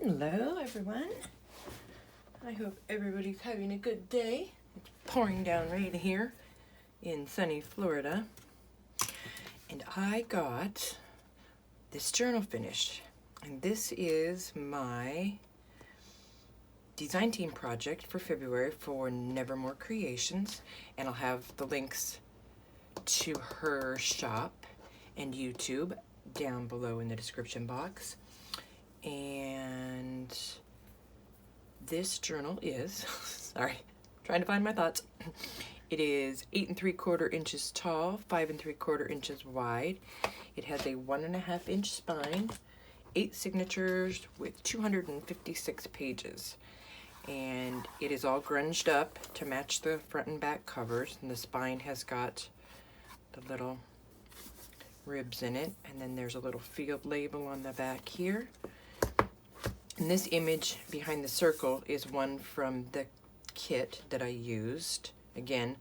Hello everyone. I hope everybody's having a good day. It's pouring down rain here in sunny Florida. And I got this journal finished. And this is my design team project for February for Nevermore Creations. And I'll have the links to her shop and YouTube down below in the description box. And this journal is, sorry, trying to find my thoughts. It is 8 3/4 inches tall, 5 3/4 inches wide. It has a 1.5 inch spine, 8 signatures with 256 pages. And it is all grunged up to match the front and back covers. And the spine has got the little ribs in it. And then there's a little field label on the back here. And this image behind the circle is one from the kit that I used. Again,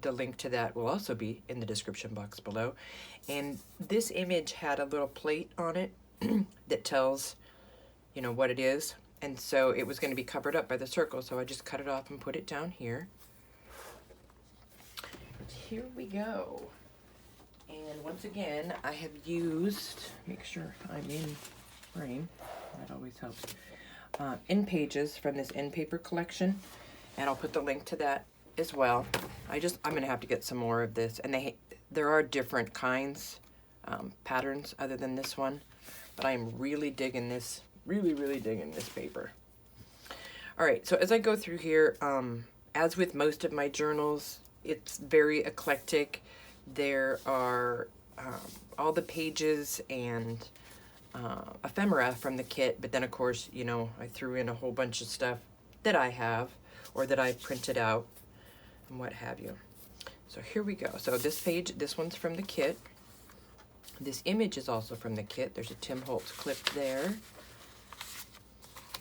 the link to that will also be in the description box below. And this image had a little plate on it that tells, you know, what it is. And so it was going to be covered up by the circle, so I just cut it off and put it down here. Here we go. And once again, I have used, make sure I'm in frame. That always helps. End pages from this end paper collection, and I'll put the link to that as well. I'm gonna have to get some more of this, and there are different kinds, patterns other than this one, but I am really digging this, really digging this paper. All right, so as I go through here, as with most of my journals, it's very eclectic. There are all the pages and ephemera from the kit, but then of course, you know, I threw in a whole bunch of stuff that I have or that I printed out and what have you. So here we go. So this page, this one's from the kit. This image is also from the kit. There's a Tim Holtz clip there.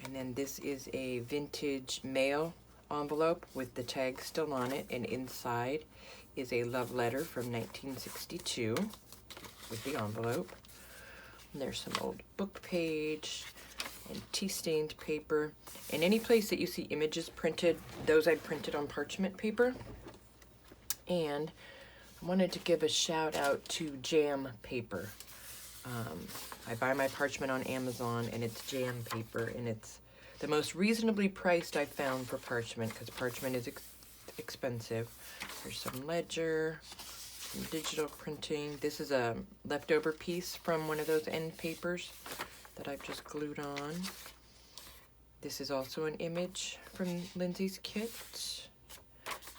And then this is a vintage mail envelope with the tag still on it, and inside is a love letter from 1962 with the envelope. And there's some old book page and tea-stained paper. And any place that you see images printed, those I printed on parchment paper. And I wanted to give a shout out to Jam Paper. I buy my parchment on Amazon, and it's Jam Paper, and it's the most reasonably priced I've found for parchment, because parchment is expensive. There's some ledger, some digital printing. This is a leftover piece from one of those end papers that I've just glued on. This is also an image from Lindsay's kit.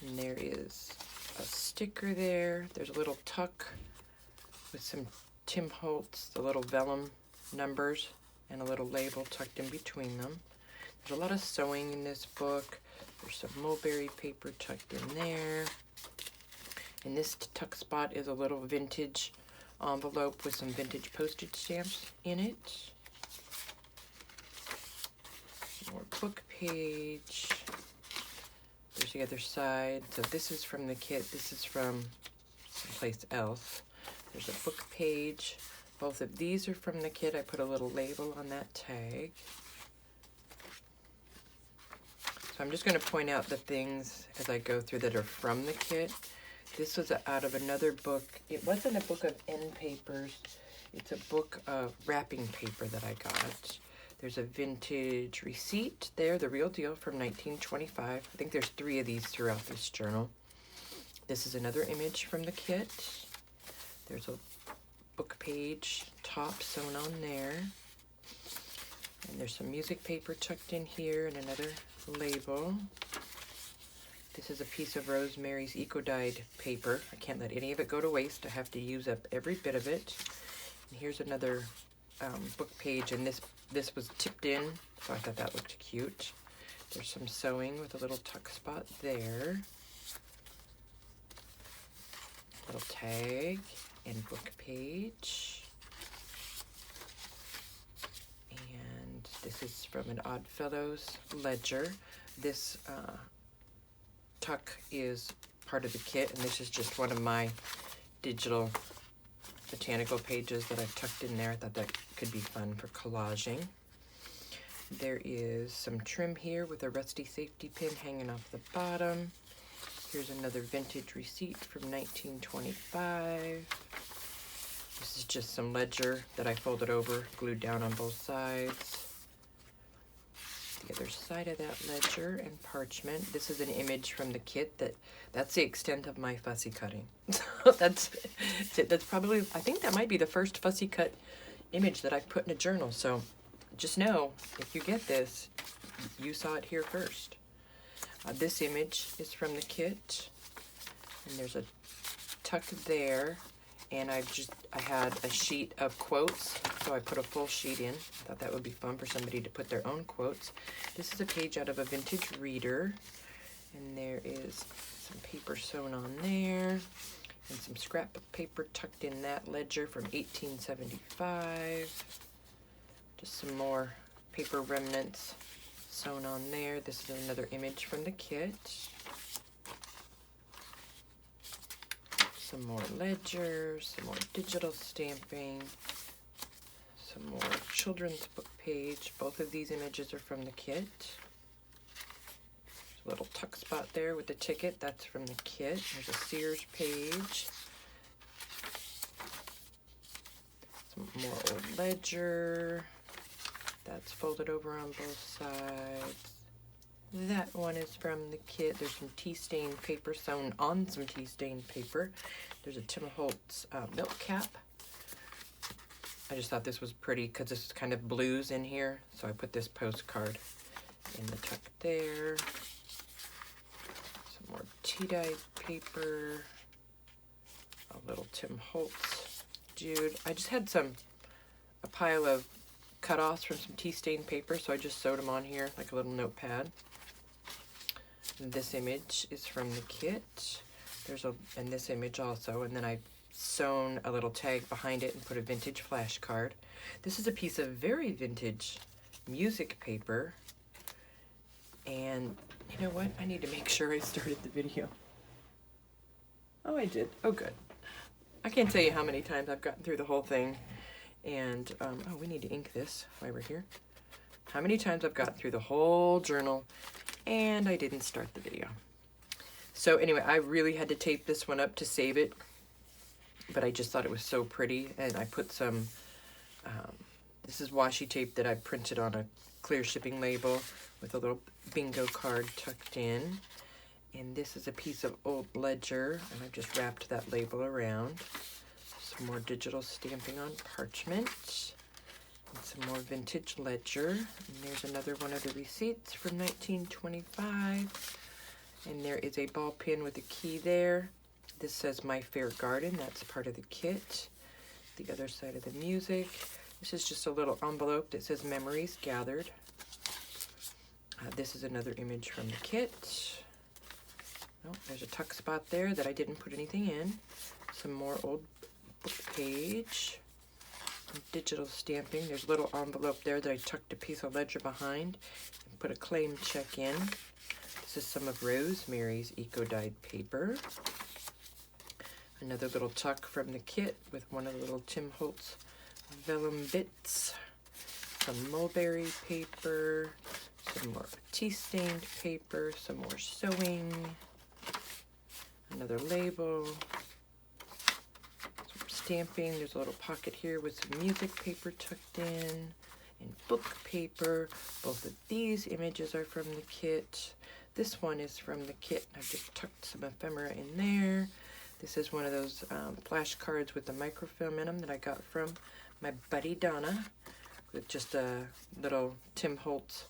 And there is a sticker there. There's a little tuck with some Tim Holtz, the little vellum numbers, and a little label tucked in between them. There's a lot of sewing in this book. There's some mulberry paper tucked in there. And this tuck spot is a little vintage envelope with some vintage postage stamps in it. More book page. There's the other side. So this is from the kit. This is from someplace else. There's a book page. Both of these are from the kit. I put a little label on that tag. So I'm just going to point out the things as I go through that are from the kit. This was out of another book. It wasn't a book of end papers. It's a book of wrapping paper that I got. There's a vintage receipt there, the real deal from 1925. I think there's 3 of these throughout this journal. This is another image from the kit. There's a book page top sewn on there. And there's some music paper tucked in here and another label. This is a piece of Rosemary's eco-dyed paper. I can't let any of it go to waste. I have to use up every bit of it. And here's another book page, and this was tipped in, so I thought that looked cute. There's some sewing with a little tuck spot there. Little tag and book page. And this is from an Oddfellows ledger. This tuck is part of the kit, and this is just one of my digital botanical pages that I've tucked in there. I thought that could be fun for collaging. There is some trim here with a rusty safety pin hanging off the bottom. Here's another vintage receipt from 1925. This is just some ledger that I folded over, glued down on both sides. The other side of that ledger and parchment. This is an image from the kit that's the extent of my fussy cutting. So that's probably, I think that might be the first fussy cut image that I've put in a journal. So just know, if you get this, you saw it here first. This image is from the kit, and there's a tuck there, and I had a sheet of quotes, so I put a full sheet in. I thought that would be fun for somebody to put their own quotes. This is a page out of a vintage reader, and there is some paper sewn on there, and some scrapbook paper tucked in that ledger from 1875. Just some more paper remnants sewn on there. This is another image from the kit. Some more ledgers, some more digital stamping, some more children's book page. Both of these images are from the kit. There's a little tuck spot there with the ticket. That's from the kit. There's a Sears page. Some more old ledger. That's folded over on both sides. That one is from the kit. There's some tea-stained paper sewn on some tea-stained paper. There's a Tim Holtz milk cap. I just thought this was pretty because this is kind of blues in here, so I put this postcard in the tuck there. Some more tea-dyed paper. A little Tim Holtz dude. I just had a pile of cut-offs from some tea-stained paper, so I just sewed them on here like a little notepad. This image is from the kit. And this image also, and then I sewn a little tag behind it and put a vintage flash card. This is a piece of very vintage music paper, and you know what? I need to make sure I started the video. Oh, I did. Oh, good. I can't tell you how many times I've gotten through the whole thing. And, oh, we need to ink this while we're here. How many times I've gotten through the whole journal and I didn't start the video. So anyway, I really had to tape this one up to save it, but I just thought it was so pretty, and I put some, this is washi tape that I printed on a clear shipping label with a little bingo card tucked in. And this is a piece of old ledger, and I've just wrapped that label around. Some more digital stamping on parchment, and some more vintage ledger. And there's another one of the receipts from 1925. And there is a ball pin with a key there. This says My Fair Garden. That's part of the kit. The other side of the music. This is just a little envelope that says Memories Gathered. This is another image from the kit. Oh, there's a tuck spot there that I didn't put anything in. Some more old book page. Digital stamping. There's a little envelope there that I tucked a piece of ledger behind and put a claim check in. This is some of Rosemary's eco-dyed paper. Another little tuck from the kit with one of the little Tim Holtz vellum bits. Some mulberry paper. Some more tea-stained paper. Some more sewing. Another label. Some stamping. There's a little pocket here with some music paper tucked in. And book paper. Both of these images are from the kit. This one is from the kit. I've just tucked some ephemera in there. This is one of those flashcards with the microfilm in them that I got from my buddy Donna, with just a little Tim Holtz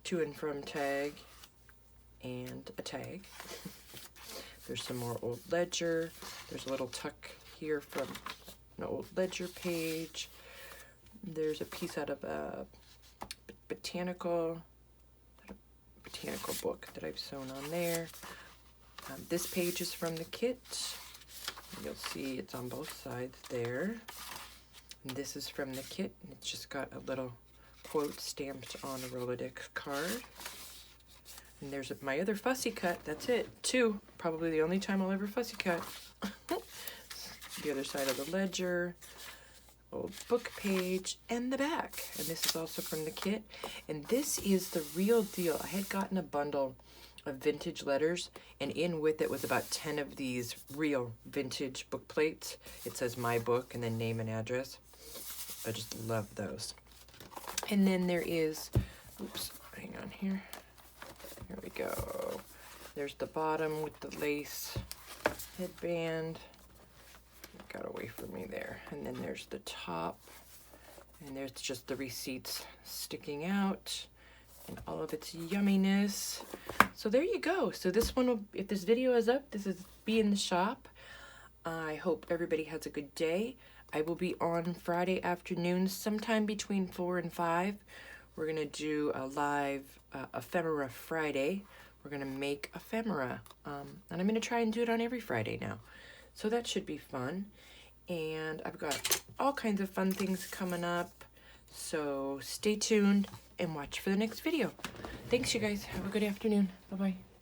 to and from tag and a tag. There's some more old ledger. There's a little tuck here from an old ledger page. There's a piece out of a botanical book that I've sewn on there. This page is from the kit. You'll see it's on both sides there. And this is from the kit. It's just got a little quote stamped on a Rolodex card. And there's my other fussy cut. That's it. 2. Probably the only time I'll ever fussy cut. The other side of the ledger. old book page and the back. And this is also from the kit. And this is the real deal. I had gotten a bundle of vintage letters, and in with it was about 10 of these real vintage book plates. It says my book and then name and address. I just love those. And then there is, oops, hang on here. Here we go. There's the bottom with the lace headband. It got away from me there. And then there's the top. And there's just the receipts sticking out and all of its yumminess. So there you go. So this one will, if this video is up, this is Be in the Shop. I hope everybody has a good day. I will be on Friday afternoon, sometime between 4 and 5. We're gonna do a live ephemera Friday. We're gonna make ephemera. And I'm gonna try and do it on every Friday now. So that should be fun. And I've got all kinds of fun things coming up. So stay tuned and watch for the next video. Thanks, you guys. Have a good afternoon. Bye-bye.